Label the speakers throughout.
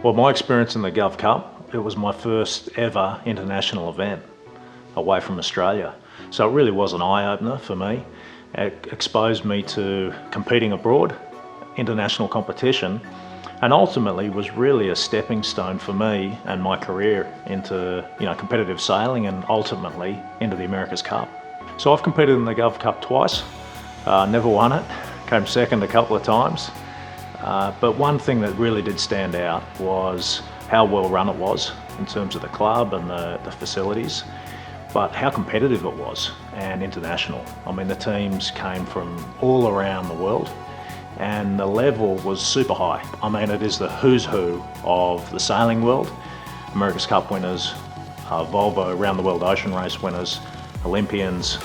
Speaker 1: Well, my experience in the Gov Cup, it was my first ever international event away from Australia. So it really was an eye-opener for me. It exposed me to competing abroad, international competition, and ultimately was really a stepping stone for me and my career into competitive sailing and ultimately into the America's Cup. So I've competed in the Gov Cup twice, never won it, came second a couple of times. But one thing that really did stand out was how well run it was in terms of the club and the facilities, but how competitive it was and international. I mean, the teams came from all around the world and the level was super high. I mean, it is the who's who of the sailing world. America's Cup winners, Volvo Round the World Ocean Race winners, Olympians,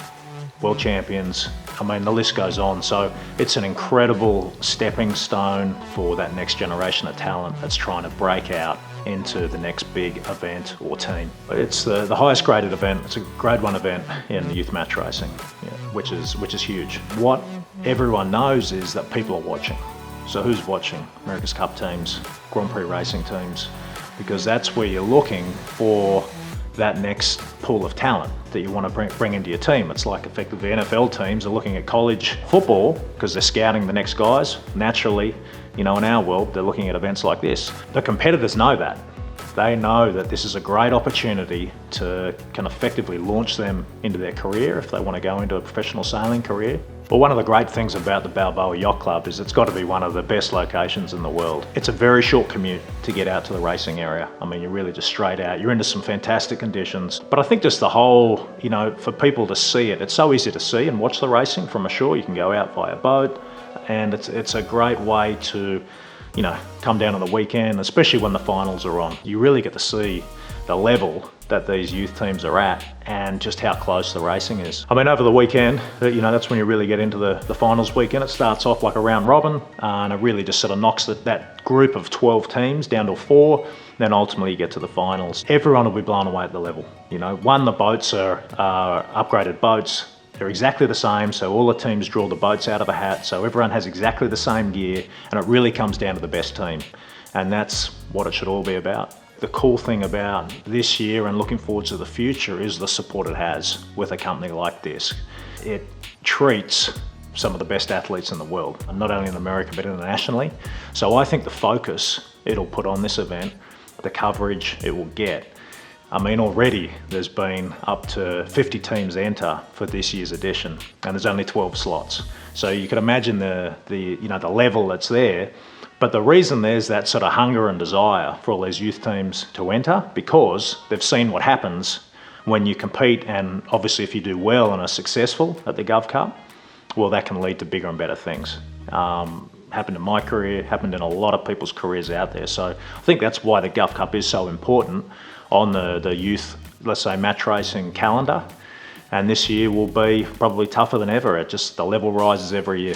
Speaker 1: world champions. I mean, the list goes on. So it's an incredible stepping stone for that next generation of talent that's trying to break out into the next big event or team. It's the highest graded event. It's a grade 1 event in youth match racing, which is huge. What everyone knows is that people are watching. So who's watching? America's Cup teams, Grand Prix racing teams, because that's where you're looking for that next pool of talent that you want to bring into your team. It's like effectively NFL teams are looking at college football because they're scouting the next guys. Naturally, in our world, they're looking at events like this. The competitors know that. They know that this is a great opportunity to can effectively launch them into their career if they want to go into a professional sailing career. Well, one of the great things about the Balboa Yacht Club is it's got to be one of the best locations in the world. It's a very short commute to get out to the racing area. I mean, you're really just straight out. You're into some fantastic conditions. But I think just the whole, for people to see it, it's so easy to see and watch the racing from ashore. You can go out via boat, and it's a great way to come down on the weekend, especially when the finals are on. You really get to see the level that these youth teams are at and just how close the racing is. I mean, over the weekend, that's when you really get into the finals weekend. It starts off like a round robin and it really just sort of knocks that group of 12 teams down to 4. Then ultimately you get to the finals. Everyone will be blown away at the level. One, the boats are upgraded boats. They're exactly the same, so all the teams draw the boats out of a hat, so everyone has exactly the same gear, and it really comes down to the best team. And that's what it should all be about. The cool thing about this year and looking forward to the future is the support it has with a company like this. It treats some of the best athletes in the world, not only in America but internationally. So I think the focus it'll put on this event, the coverage it will get, I mean, already there's been up to 50 teams enter for this year's edition, and there's only 12 slots. So you can imagine the level that's there. But the reason there's that sort of hunger and desire for all these youth teams to enter, because they've seen what happens when you compete, and obviously if you do well and are successful at the Gov Cup, well, that can lead to bigger and better things. Happened in my career, happened in a lot of people's careers out there. So I think that's why the Gov Cup is so important on the youth, let's say, match racing calendar. And this year will be probably tougher than ever. The level rises every year.